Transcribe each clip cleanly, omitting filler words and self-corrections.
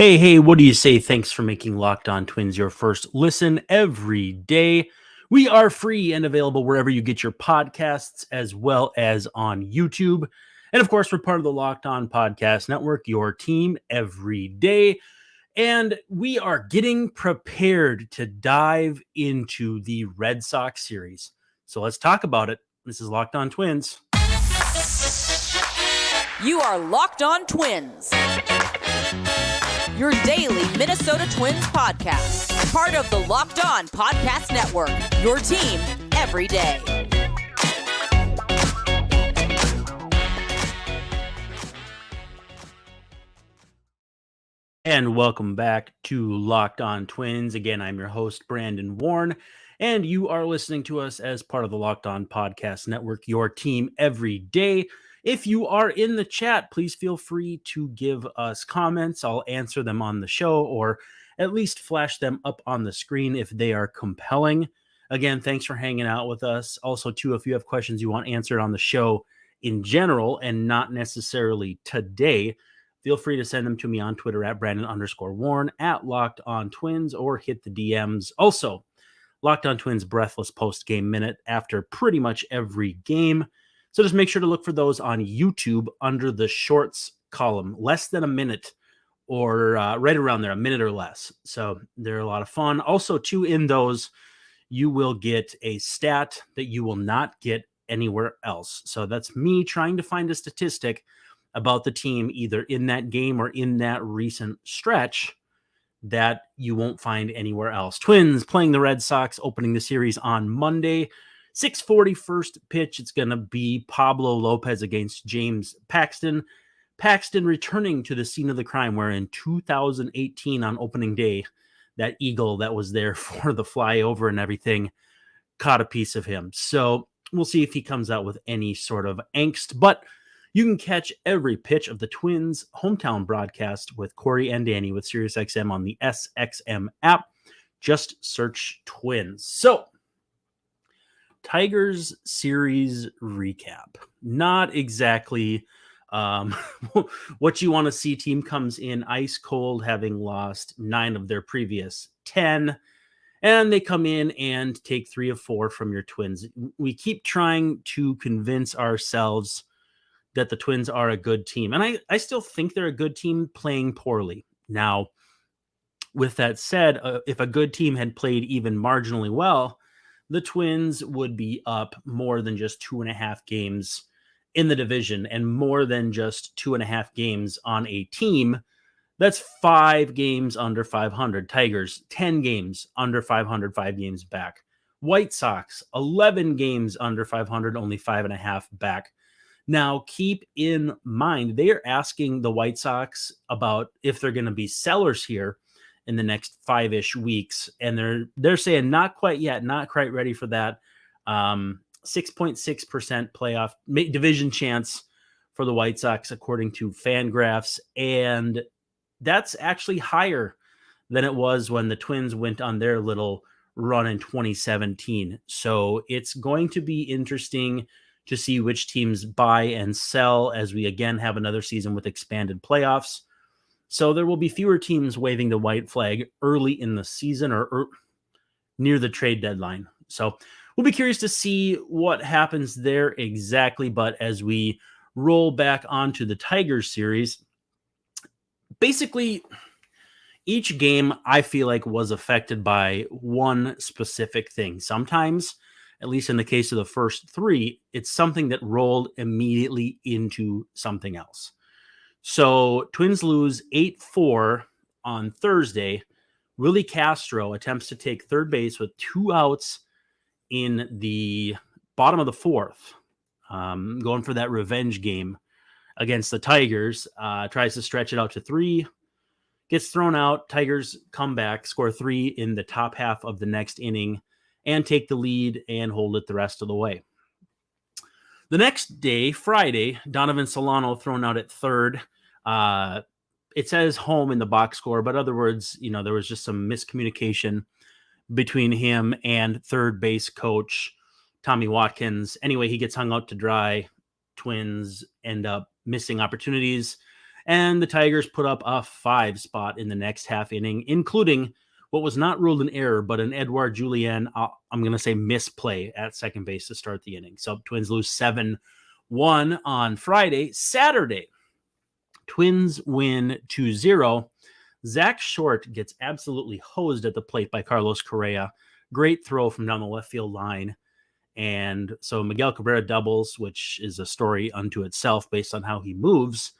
Hey, what do you say? Thanks for making Locked On Twins your first listen every day. We are free and available wherever you get your podcasts, as well as on YouTube. And of course, we're part of the Locked On Podcast Network, your team every day. And we are getting prepared to dive into the Red Sox series. So let's talk about it. This is Locked On Twins. You are Locked On Twins, your daily Minnesota Twins podcast, part of the Locked On Podcast Network, your team every day. And welcome back to Locked On Twins. Again, I'm your host, Brandon Warren, and you are listening to us as part of the Locked On Podcast Network, your team every day. If you are in the chat, please feel free to give us comments. I'll answer them on the show or at least flash them up on the screen if they are compelling. Again, thanks for hanging out with us. Also, too, if you have questions you want answered on the show in general and not necessarily today, feel free to send them to me on Twitter at Brandon_Warren, at Locked On Twins, or hit the DMs. Also, Locked On Twins Breathless Post-Game Minute after pretty much every game. So just make sure to look for those on YouTube under the shorts column, less than a minute or right around there, a minute or less. So they're a lot of fun. Also, too, in those, you will get a stat that you will not get anywhere else. So that's me trying to find a statistic about the team either in that game or in that recent stretch that you won't find anywhere else. Twins playing the Red Sox, opening the series on Monday. 6:40 first pitch. It's going to be Pablo Lopez against James Paxton. Paxton returning to the scene of the crime where in 2018 on opening day, that eagle that was there for the flyover and everything caught a piece of him. So we'll see if he comes out with any sort of angst. But you can catch every pitch of the Twins hometown broadcast with Corey and Danny with SiriusXM on the SXM app. Just search Twins. So, Tigers series recap. Not exactly what you want to see. Team comes in ice cold, having lost 9 of their previous 10. And they come in and take 3 of 4 from your Twins. We keep trying to convince ourselves that the Twins are a good team. And I still think they're a good team playing poorly. Now, with that said, if a good team had played even marginally well, the Twins would be up more than just 2.5 games in the division and more than just 2.5 games on a team. That's 5 games under 500. Tigers, 10 games under 500, 5 games back. White Sox, 11 games under 500, only 5.5 back. Now, keep in mind, they are asking the White Sox about if they're going to be sellers here in the next 5-ish weeks. And they're saying not quite yet, not quite ready for that. 6.6% playoff division chance for the White Sox, according to FanGraphs. And that's actually higher than it was when the Twins went on their little run in 2017. So it's going to be interesting to see which teams buy and sell as we again have another season with expanded playoffs. So there will be fewer teams waving the white flag early in the season or near the trade deadline. So we'll be curious to see what happens there exactly. But as we roll back onto the Tigers series, basically each game I feel like was affected by one specific thing. Sometimes, at least in the case of the first 3, it's something that rolled immediately into something else. So Twins lose 8-4 on Thursday. Willie Castro attempts to take third base with 2 outs in the bottom of the 4th, going for that revenge game against the Tigers. Tries to stretch it out to 3, gets thrown out. Tigers come back, score 3 in the top half of the next inning, and take the lead and hold it the rest of the way. The next day, Friday, Donovan Solano thrown out at third. It says home in the box score, but other words, there was just some miscommunication between him and third base coach Tommy Watkins. Anyway, he gets hung out to dry. Twins end up missing opportunities And the Tigers put up a 5 spot in the next half inning, including what was not ruled an error, but an Edouard Julien, I'm going to say misplay at second base to start the inning. So Twins lose 7-1 on Friday. Saturday, Twins win 2-0. Zach Short gets absolutely hosed at the plate by Carlos Correa. Great throw from down the left field line. And so Miguel Cabrera doubles, which is a story unto itself based on how he moves.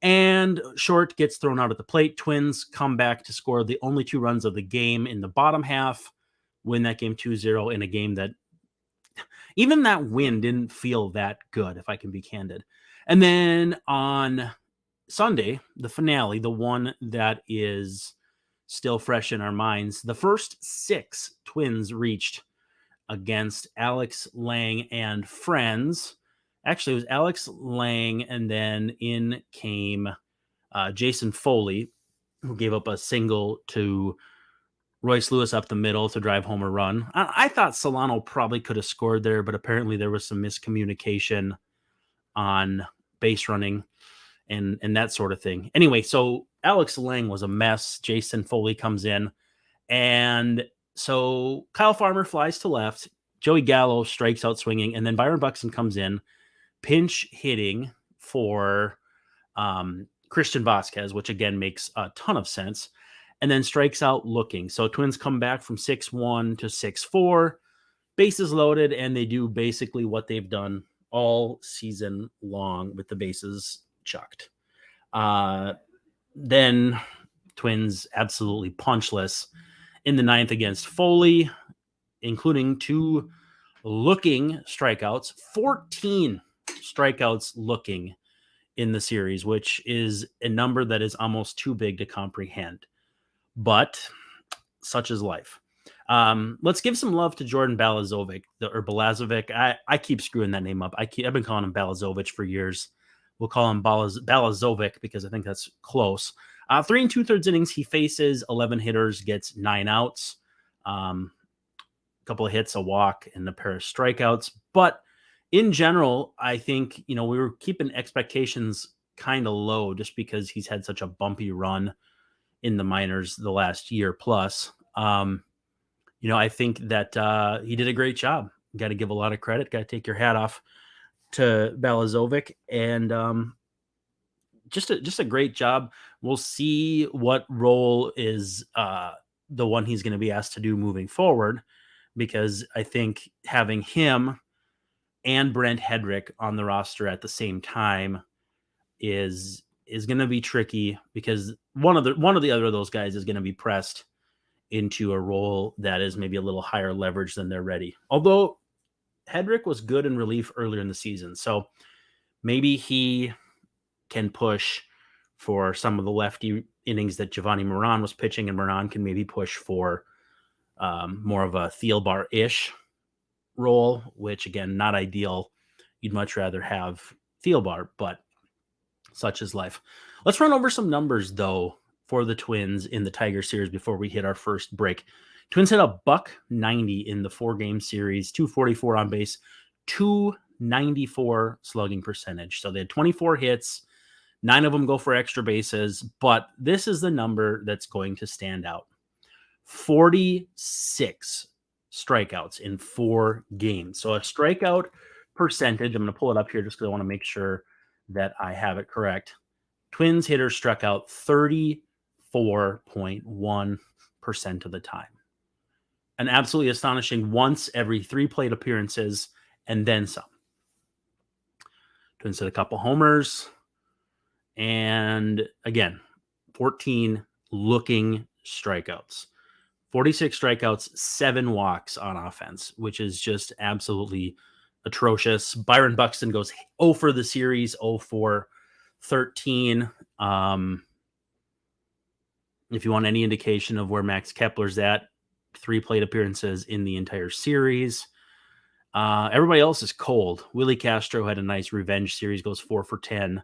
And Short gets thrown out at the plate. Twins come back to score the only 2 runs of the game in the bottom half, win that game 2-0 in a game that even that win didn't feel that good, if I can be candid. And then on Sunday, the finale, the one that is still fresh in our minds, the first 6 Twins reached against Alex Lang and friends. Actually, it was Alex Lang, and then in came Jason Foley, who gave up a single to Royce Lewis up the middle to drive home a run. I thought Solano probably could have scored there, but apparently there was some miscommunication on base running and that sort of thing. Anyway, so Alex Lang was a mess. Jason Foley comes in, and so Kyle Farmer flies to left. Joey Gallo strikes out swinging, and then Byron Buxton comes in, pinch hitting for Christian Vasquez, which again makes a ton of sense, and then strikes out looking. So Twins come back from 6-1 to 6-4, bases loaded, and they do basically what they've done all season long with the bases chucked. Then Twins absolutely punchless in the 9th against Foley, including 2 looking strikeouts, 14 strikeouts looking in the series, which is a number that is almost too big to comprehend. But such is life. Let's give some love to Jordan Balazovic, or Balazovic. I keep screwing that name up. I've been calling him Balazovic for years. We'll call him Balazovic because I think that's close. 3 2/3 innings, he faces 11 hitters, gets 9 outs, a couple of hits, a walk, and a pair of strikeouts. But in general, I think, we were keeping expectations kind of low just because he's had such a bumpy run in the minors the last year plus. I think that he did a great job. Got to give a lot of credit. Got to take your hat off to Balazovic, and just a great job. We'll see what role is the one he's going to be asked to do moving forward, because I think having him and Brent Hedrick on the roster at the same time is going to be tricky, because one of the other of those guys is going to be pressed into a role that is maybe a little higher leverage than they're ready. Although Hedrick was good in relief earlier in the season, so maybe he can push for some of the lefty innings that Giovanni Moran was pitching, and Moran can maybe push for more of a Thielbar-ish role, which again, not ideal. You'd much rather have Thielbar, but such is life. Let's run over some numbers though for the Twins in the Tiger series before we hit our first break. Twins hit a $190 in the 4-game series, 244 on base, 294 slugging percentage. So they had 24 hits, 9 of them go for extra bases, but this is the number that's going to stand out. 46 strikeouts in 4 games. So a strikeout percentage, I'm going to pull it up here just because I want to make sure that I have it correct. Twins hitters struck out 34.1% of the time. An absolutely astonishing once every 3 plate appearances and then some. Twins hit a couple homers. And again, 14 looking strikeouts. 46 strikeouts, 7 walks on offense, which is just absolutely atrocious. Byron Buxton goes 0 for the series, 0 for 13. If you want any indication of where Max Kepler's at, 3 plate appearances in the entire series. Everybody else is cold. Willie Castro had a nice revenge series, goes 4 for 10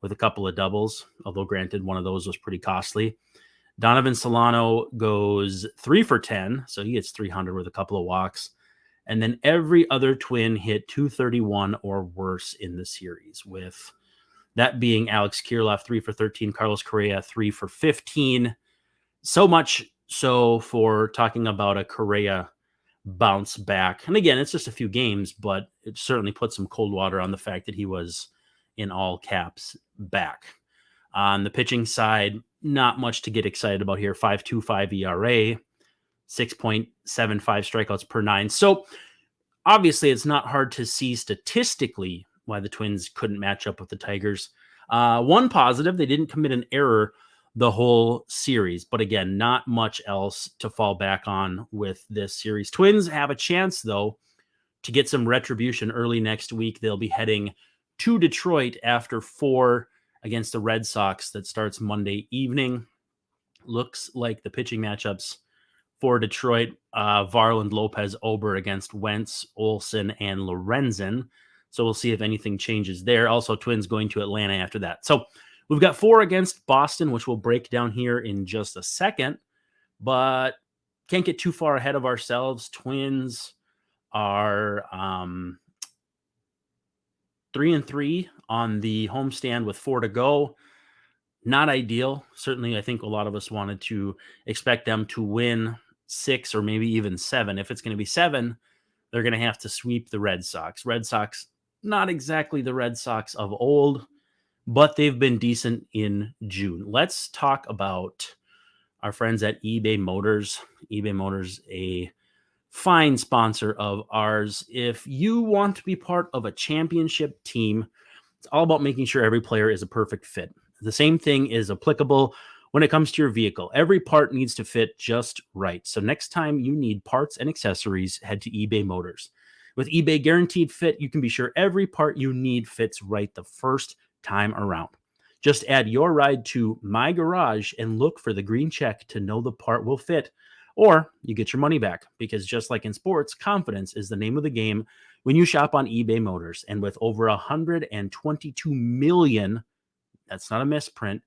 with a couple of doubles, although granted, one of those was pretty costly. Donovan Solano goes 3 for 10, so he gets 300 with a couple of walks. And then every other Twin hit 231 or worse in the series, with That being Alex Kirilloff, 3 for 13, Carlos Correa, 3 for 15. So much so for talking about a Correa bounce back. And again, it's just a few games, but it certainly put some cold water on the fact that he was, in all caps, back. On the pitching side, not much to get excited about here. 5.25 ERA, 6.75 strikeouts per 9. So obviously, it's not hard to see statistically why the Twins couldn't match up with the Tigers. One positive, they didn't commit an error the whole series. But again, not much else to fall back on with this series. Twins have a chance, though, to get some retribution early next week. They'll be heading to Detroit after 4 against the Red Sox that starts Monday evening. Looks like the pitching matchups for Detroit, Varland, Lopez, Ober against Wentz, Olsen, and Lorenzen. So we'll see if anything changes there. Also, Twins going to Atlanta after that. So we've got 4 against Boston, which we'll break down here in just a second, but can't get too far ahead of ourselves. Twins are 3-3 on the homestand with 4 to go. Not ideal. Certainly, I think a lot of us wanted to expect them to win 6 or maybe even 7. If it's going to be 7, they're going to have to sweep the Red Sox. Red Sox, not exactly the Red Sox of old, but they've been decent in June. Let's talk about our friends at eBay Motors. eBay Motors, a fine sponsor of ours. If you want to be part of a championship team, it's all about making sure every player is a perfect fit. The same thing is applicable when it comes to your vehicle. Every part needs to fit just right. So next time you need parts and accessories, head to eBay Motors. With eBay Guaranteed Fit, you can be sure every part you need fits right the first time around. Just add your ride to My Garage and look for the green check to know the part will fit, or you get your money back, because just like in sports, confidence is the name of the game when you shop on eBay Motors. And with over 122 million, that's not a misprint,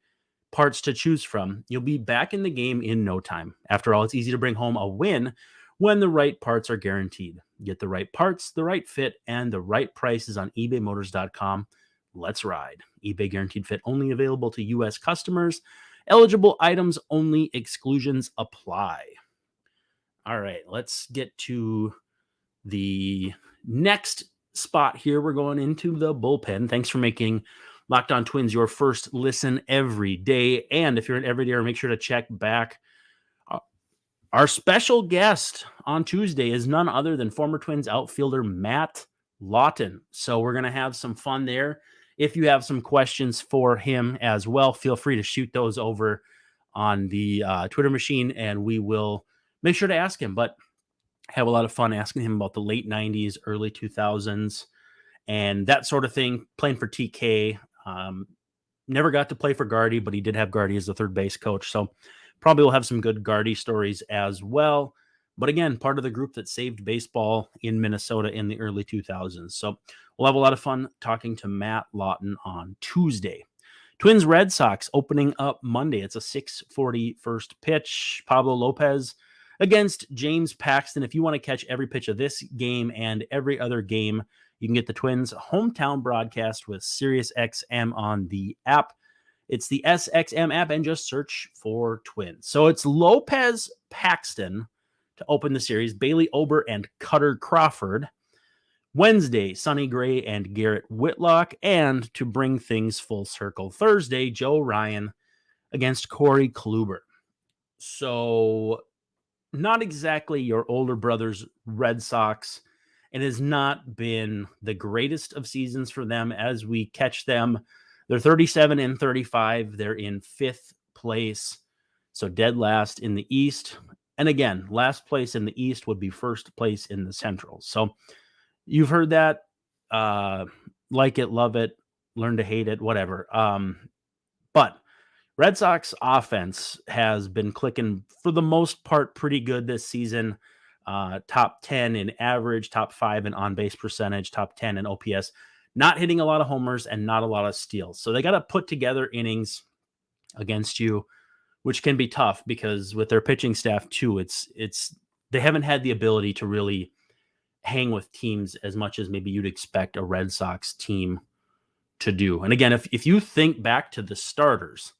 parts to choose from, you'll be back in the game in no time. After all, it's easy to bring home a win when the right parts are guaranteed. Get the right parts, the right fit, and the right prices on ebaymotors.com. Let's ride. eBay Guaranteed Fit only available to U.S. customers. Eligible items only. Exclusions apply. All right, let's get to the next spot here. We're going into the bullpen. Thanks for making Locked On Twins your first listen every day. And if you're an everydayer, make sure to check back. Our special guest on Tuesday is none other than former Twins outfielder Matt Lawton. So we're going to have some fun there. If you have some questions for him as well, feel free to shoot those over on the Twitter machine, and we will make sure to ask him. But have a lot of fun asking him about the late 90s, early 2000s, and that sort of thing, playing for TK. Never got to play for Gardy, but he did have Gardy as the third base coach. So probably will have some good Gardy stories as well. But again, part of the group that saved baseball in Minnesota in the early 2000s. So we'll have a lot of fun talking to Matt Lawton on Tuesday. Twins Red Sox opening up Monday. It's a 6:40 first pitch. Pablo Lopez against James Paxton. If you want to catch every pitch of this game and every other game, you can get the Twins hometown broadcast with SiriusXM on the app. It's the SXM app, and just search for Twins. So it's Lopez, Paxton to open the series, Bailey Ober and Cutter Crawford. Wednesday, Sonny Gray and Garrett Whitlock. And to bring things full circle, Thursday, Joe Ryan against Corey Kluber. So not exactly your older brother's Red Sox. It has not been the greatest of seasons for them as we catch them. They're 37-35. They're in 5th place, so dead last in the East. And again, last place in the East would be first place in the Central. So you've heard that. Like it, love it, learn to hate it, whatever. But Red Sox offense has been clicking for the most part pretty good this season. Top 10 in average, top 5 in on-base percentage, top 10 in OPS. Not hitting a lot of homers and not a lot of steals. So they got to put together innings against you, which can be tough because with their pitching staff too, it's they haven't had the ability to really hang with teams as much as maybe you'd expect a Red Sox team to do. And again, if you think back to the starters,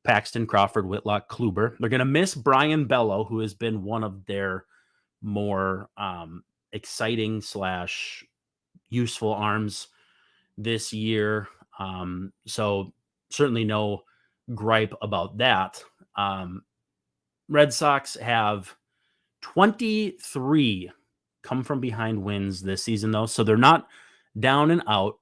Paxton, Crawford, Whitlock, Kluber, they're going to miss Brian Bello, who has been one of their more exciting / useful arms this year. So certainly no gripe about that. Red Sox have 23 come from behind wins this season, though. So they're not down and out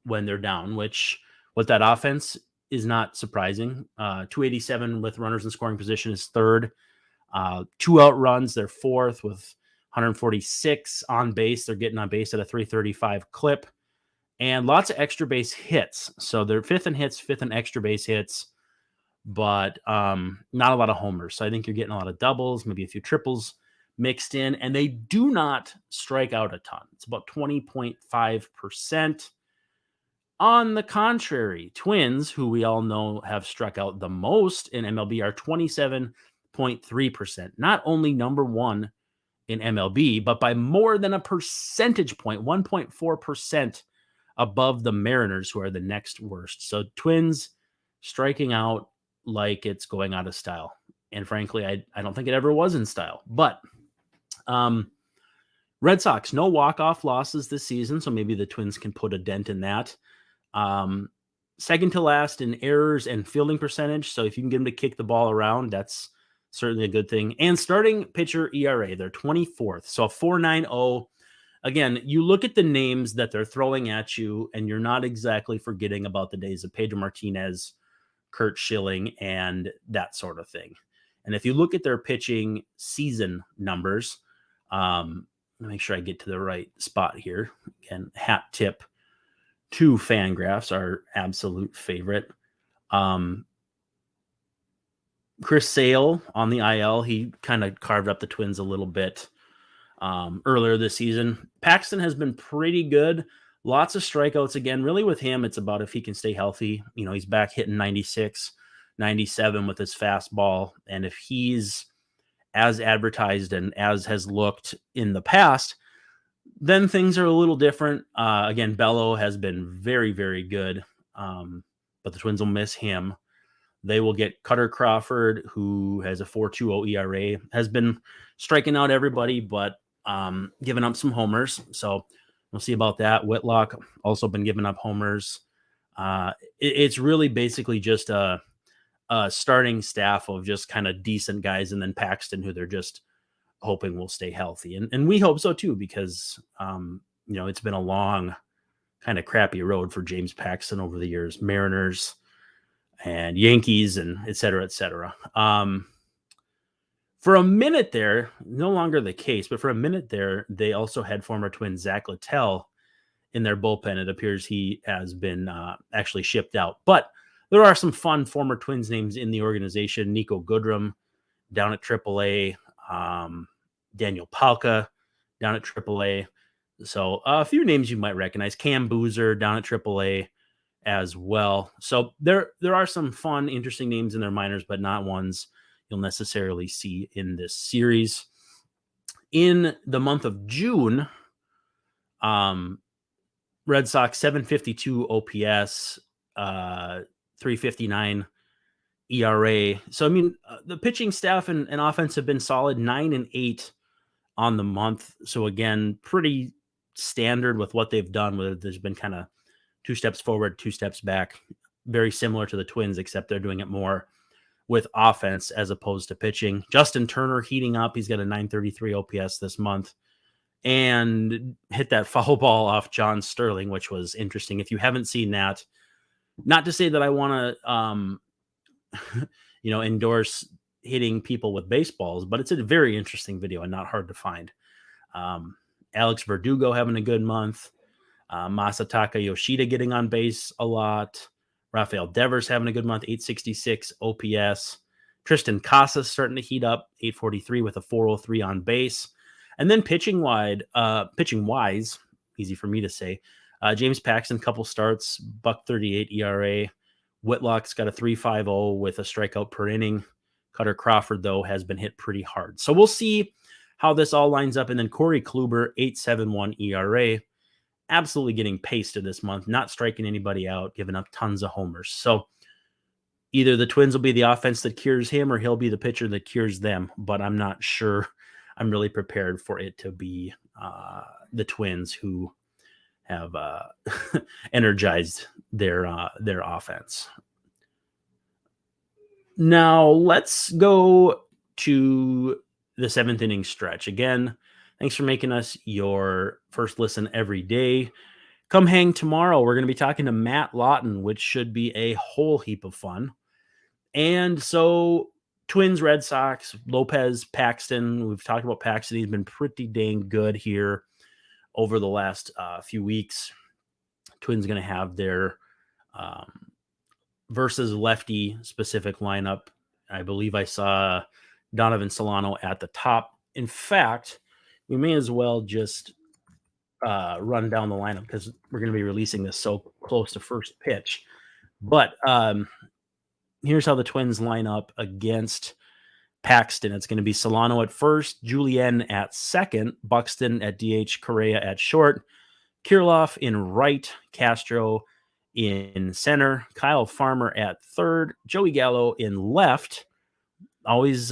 when they're down, which with that offense is not surprising. 287 with runners in scoring position is third. 2 out runs, they're fourth with 146 on base. They're getting on base at a 335 clip. And lots of extra base hits. So they're fifth in hits, fifth in extra base hits, but not a lot of homers. So I think you're getting a lot of doubles, maybe a few triples mixed in. And they do not strike out a ton. It's about 20.5%. On the contrary, Twins, who we all know have struck out the most in MLB, are 27.3%. Not only number one in MLB, but by more than a percentage point, 1.4% above the Mariners, who are the next worst. So Twins striking out like it's going out of style. And frankly, I don't think it ever was in style. But Red Sox, no walk-off losses this season, so maybe the Twins can put a dent in that. Second to last in errors and fielding percentage. So if you can get them to kick the ball around, that's certainly a good thing. And starting pitcher ERA, they're 24th. So a 4.90. Again, you look at the names that they're throwing at you, and you're not exactly forgetting about the days of Pedro Martinez, Kurt Schilling, and that sort of thing. And if you look at their pitching season numbers, let me make sure I get to the right spot here. Again, hat tip to Fangraphs, our absolute favorite. Chris Sale on the IL, he kind of carved up the Twins a little bit earlier this season. Paxton has been pretty good. Lots of strikeouts again. Really with him, it's about if he can stay healthy. You know, he's back hitting 96, 97 with his fastball. And if he's as advertised and as has looked in the past, then things are a little different. Again, Bello has been very, very good, but the Twins will miss him. They will get Cutter Crawford, who has a 4.20 ERA, has been striking out everybody, but giving up some homers. So we'll see about that. Whitlock also been giving up homers. It's really basically just a starting staff of just kind of decent guys, and then Paxton, who they're just hoping will stay healthy. And we hope so too, because, it's been a long kind of crappy road for James Paxton over the years, Mariners and Yankees and et cetera, et cetera. For a minute there, no longer the case, but for a minute there, they also had former Twin Zach Littell in their bullpen. It appears he has been actually shipped out, but there are some fun former Twins names in the organization. Nico Goodrum down at AAA, Daniel Palka down at AAA. So a few names you might recognize. Cam Boozer down at AAA as well. So there are some fun, interesting names in their minors, but not ones you'll necessarily see in this series. In the month of June, Red Sox 752 OPS, 359 ERA. So, the pitching staff and offense have been solid, 9-8 on the month. So again, pretty standard with what they've done, where there's been kind of 2 steps forward, 2 steps back, very similar to the Twins, except they're doing it more with offense as opposed to pitching. Justin Turner heating up. He's got a 933 OPS this month and hit that foul ball off John Sterling, which was interesting. If you haven't seen that, not to say that I want to, endorse hitting people with baseballs, but it's a very interesting video and not hard to find. Alex Verdugo having a good month. Masataka Yoshida getting on base a lot. Rafael Devers having a good month, 866 OPS. Tristan Casas starting to heat up, 843 with a 403 on base. And then pitching wise, easy for me to say, James Paxton, couple starts, $1.38 ERA. Whitlock's got a 3.50 with a strikeout per inning. Cutter Crawford, though, has been hit pretty hard. So we'll see how this all lines up. And then Corey Kluber, 8.71 ERA. absolutely getting pasted this month, not striking anybody out, giving up tons of homers. So either the Twins will be the offense that cures him or he'll be the pitcher that cures them, but I'm not sure I'm really prepared for it to be the Twins who have energized their offense. Now let's go to the 7th inning stretch. Again, thanks for making us your first listen every day. Come hang tomorrow. We're going to be talking to Matt Lawton, which should be a whole heap of fun. And so Twins, Red Sox, Lopez, Paxton. We've talked about Paxton. He's been pretty dang good here over the last few weeks. Twins going to have their versus lefty specific lineup. I believe I saw Donovan Solano at the top. In fact, we may as well just run down the lineup because we're going to be releasing this so close to first pitch. But here's how the Twins line up against Paxton. It's going to be Solano at first, Julien at second, Buxton at DH, Correa at short, Kirilloff in right, Castro in center, Kyle Farmer at third, Joey Gallo in left. Always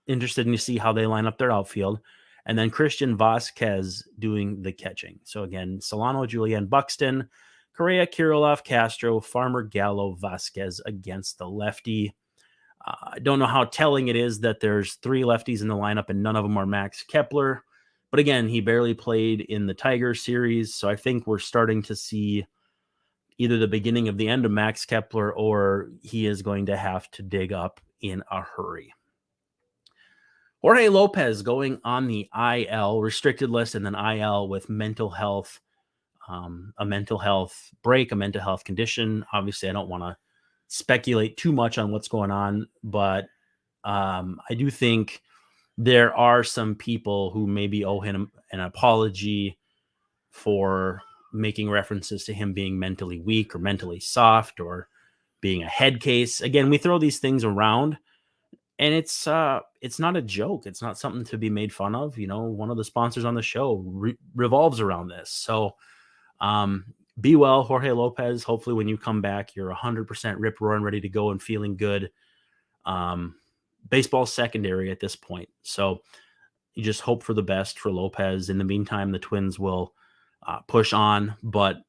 interested in to see how they line up their outfield. And then Christian Vasquez doing the catching. So again, Solano, Julien, Buxton, Correa, Kirilloff, Castro, Farmer, Gallo, Vasquez against the lefty. I don't know how telling it is that there's 3 lefties in the lineup and none of them are Max Kepler. But again, he barely played in the Tiger series. So I think we're starting to see either the beginning of the end of Max Kepler or he is going to have to dig up in a hurry. Jorge Lopez going on the IL restricted list and then IL with mental health, a mental health break, a mental health condition. Obviously, I don't want to speculate too much on what's going on, but I do think there are some people who maybe owe him an apology for making references to him being mentally weak or mentally soft or being a head case. Again, we throw these things around. And it's not a joke. It's not something to be made fun of. You know, one of the sponsors on the show revolves around this. So be well, Jorge Lopez. Hopefully when you come back, you're 100% rip roaring, ready to go and feeling good. Baseball secondary at this point. So you just hope for the best for Lopez. In the meantime, the Twins will push on. But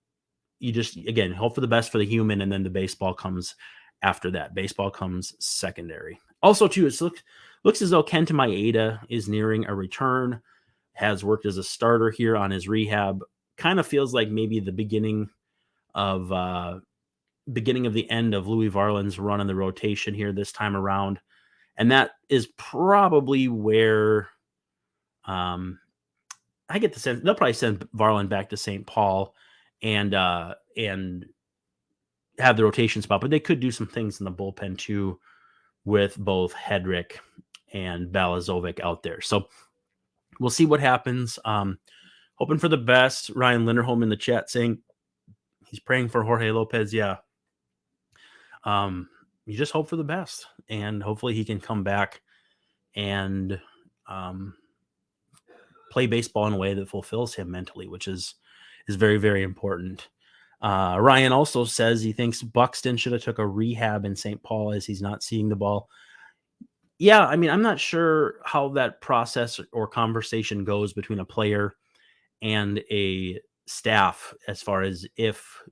you just, again, hope for the best for the human. And then the baseball comes after that. Baseball comes secondary. Also, too, it looks as though Kenta Maeda is nearing a return, has worked as a starter here on his rehab. Kind of feels like maybe the beginning of the end of Louis Varland's run in the rotation here this time around. And that is probably where I get the sense they'll probably send Varland back to St. Paul and have the rotation spot, but they could do some things in the bullpen too, with both Hedrick and Balazovic out there. So we'll see what happens. Hoping for the best. Ryan Linderholm in the chat saying he's praying for Jorge Lopez. Yeah. You just hope for the best and hopefully he can come back and play baseball in a way that fulfills him mentally, which is very, very important. Ryan also says he thinks Buxton should have took a rehab in St. Paul as he's not seeing the ball. Yeah, I mean, I'm not sure how that process or conversation goes between a player and a staff as far as if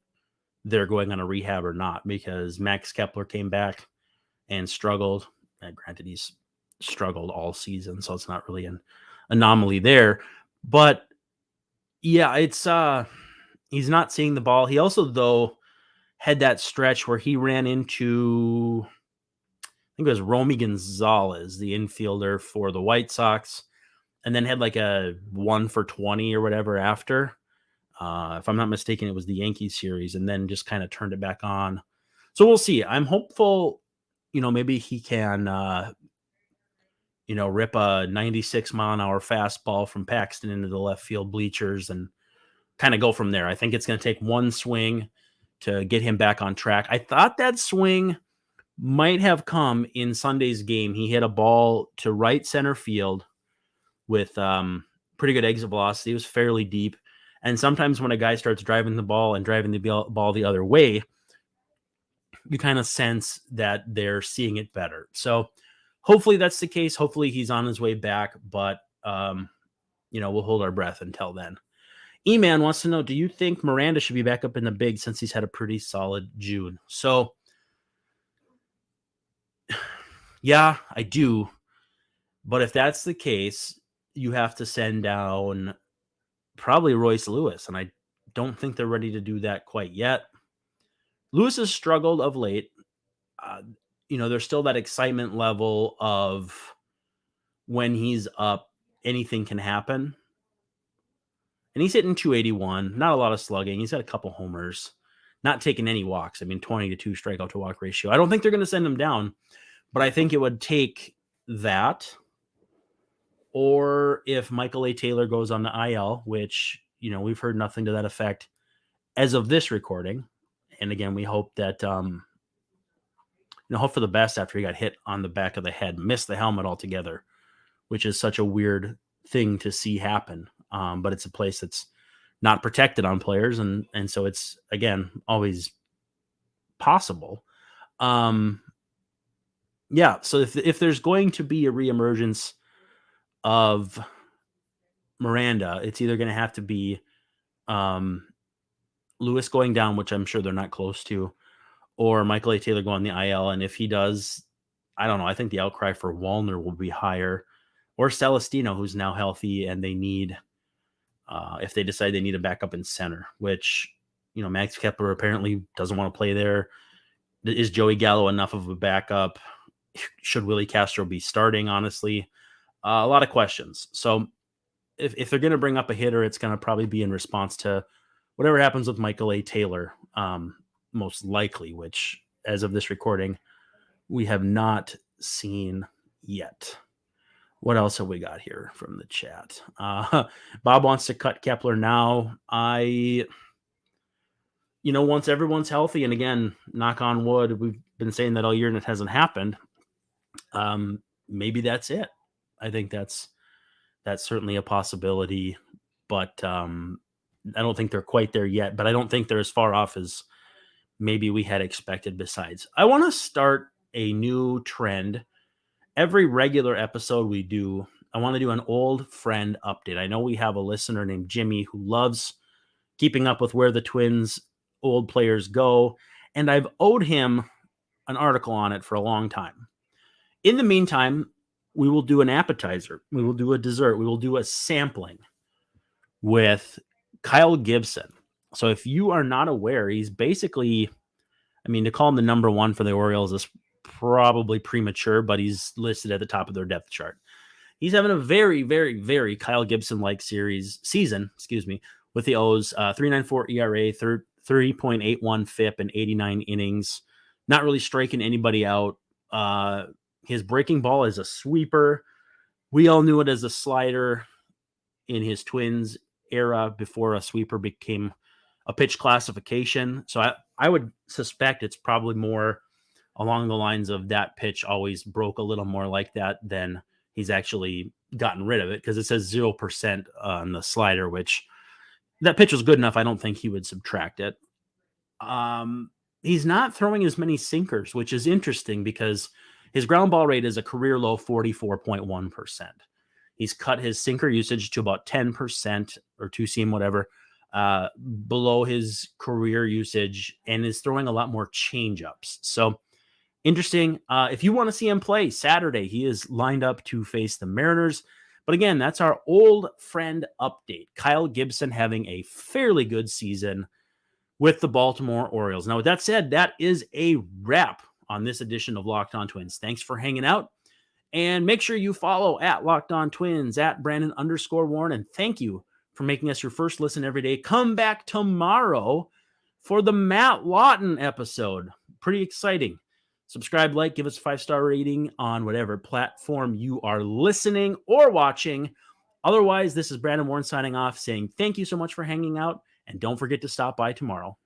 they're going on a rehab or not, because Max Kepler came back and struggled. And granted, he's struggled all season, so it's not really an anomaly there. But yeah, it's he's not seeing the ball. He also, though, had that stretch where he ran into, I think it was Romy Gonzalez, the infielder for the White Sox, and then had like a 1 for 20 or whatever after. If I'm not mistaken, it was the Yankees series, and then just kind of turned it back on. So we'll see. I'm hopeful, maybe he can, rip a 96-mile-an-hour fastball from Paxton into the left field bleachers and kind of go from there. I think it's going to take one swing to get him back on track. I thought that swing might have come in Sunday's game. He hit a ball to right center field with pretty good exit velocity. It was fairly deep. And sometimes when a guy starts driving the ball and driving the ball the other way, you kind of sense that they're seeing it better. So hopefully that's the case. Hopefully he's on his way back, but we'll hold our breath until then. E-Man wants to know, do you think Miranda should be back up in the big since he's had a pretty solid June? So yeah, I do. But if that's the case, you have to send down probably Royce Lewis, and I don't think they're ready to do that quite yet. Lewis has struggled of late. There's still that excitement level of when he's up, anything can happen. And he's hitting 281, not a lot of slugging. He's had a couple homers, not taking any walks. 20 to 2 strikeout to walk ratio. I don't think they're going to send him down, but I think it would take that. Or if Michael A. Taylor goes on the IL, which, we've heard nothing to that effect as of this recording. And again, we hope that, hope for the best after he got hit on the back of the head, missed the helmet altogether, which is such a weird thing to see happen. But it's a place that's not protected on players. And so it's, again, always possible. So if there's going to be a reemergence of Miranda, it's either going to have to be Lewis going down, which I'm sure they're not close to, or Michael A. Taylor going the IL. And if he does, I don't know. I think the outcry for Wallner will be higher, or Celestino, who's now healthy, and they need, if they decide they need a backup in center, which, Max Kepler apparently doesn't want to play there. Is Joey Gallo enough of a backup? Should Willie Castro be starting? Honestly, a lot of questions. So if they're going to bring up a hitter, it's going to probably be in response to whatever happens with Michael A. Taylor, most likely, which as of this recording, we have not seen yet. What else have we got here from the chat? Bob wants to cut Kepler now. Once everyone's healthy, and again, knock on wood, we've been saying that all year and it hasn't happened. Maybe that's it. I think that's certainly a possibility, but I don't think they're quite there yet, but I don't think they're as far off as maybe we had expected. Besides, I want to start a new trend. Every regular episode we do, I want to do an old friend update. I know we have a listener named Jimmy who loves keeping up with where the Twins old players go, and I've owed him an article on it for a long time. In the meantime, we will do an appetizer. We will do a dessert. We will do a sampling with Kyle Gibson. So if you are not aware, he's basically, to call him the number one for the Orioles is probably premature, but he's listed at the top of their depth chart. He's having a very, very, very Kyle Gibson-like season, with the O's, 3.94 ERA, 3.81 FIP in 89 innings. Not really striking anybody out. His breaking ball is a sweeper. We all knew it as a slider in his Twins era before a sweeper became a pitch classification. So I would suspect it's probably more along the lines of that pitch always broke a little more like that than he's actually gotten rid of it, because it says 0% on the slider, which that pitch was good enough. I don't think he would subtract it. He's not throwing as many sinkers, which is interesting because his ground ball rate is a career low 44.1%. He's cut his sinker usage to about 10% or two-seam, whatever, below his career usage, and is throwing a lot more change-ups. So interesting. If you want to see him play Saturday, he is lined up to face the Mariners. But again, that's our old friend update. Kyle Gibson having a fairly good season with the Baltimore Orioles. Now, with that said, that is a wrap on this edition of Locked On Twins. Thanks for hanging out. And make sure you follow at Locked On Twins, at Brandon_Warren. And thank you for making us your first listen every day. Come back tomorrow for the Matt Lawton episode. Pretty exciting. Subscribe, like, give us a 5-star rating on whatever platform you are listening or watching. Otherwise, this is Brandon Warren signing off, saying thank you so much for hanging out, and don't forget to stop by tomorrow.